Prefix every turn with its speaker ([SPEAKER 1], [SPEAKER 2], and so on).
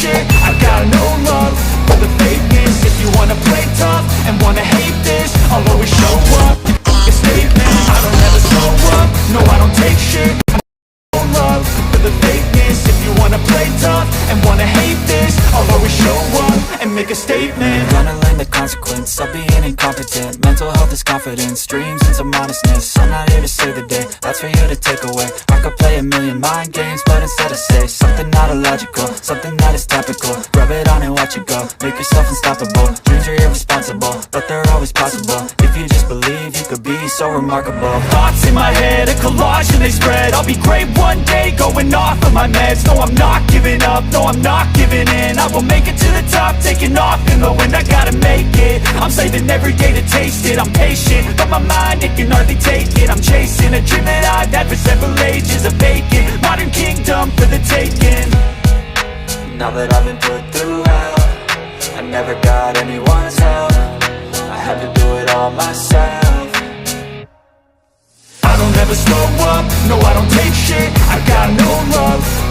[SPEAKER 1] shit. I got no love for the fakeness. If you wanna play tough and wanna hate this, I'll always show up. A statement, I don't ever slow up. No, I don't take shit. No love for the fakeness. If you wanna play tough and wanna hate this, I'll always show up and make a statement.
[SPEAKER 2] Gonna learn the consequence of being incompetent. Mental health is confidence, dreams and some honestness. I'm not here to save the day, that's for you to take away. I could play a million mind games, but instead I say something not illogical, something that is topical. Rub it on and watch it go, make yourself unstoppable. Dreams are irresponsible, but they're always possible. If you just believe, you could be so remarkable.
[SPEAKER 1] Thoughts in my head, a collage and they spread. I'll be great one day, going off of my meds. No, I'm not giving up, no, I'm not giving in. I will make it to the top, taking off in the wind. I gotta make it, I'm saving every day to taste it. I'm patient, but my mind, it can hardly take it. I'm chasing a dream that I've had for several ages. A vacant, modern kingdom for the taking.
[SPEAKER 2] Now that I've been put through hell, I never got anyone's help. I had to do it all myself.
[SPEAKER 1] I don't ever slow up, no I don't take shit. I got no love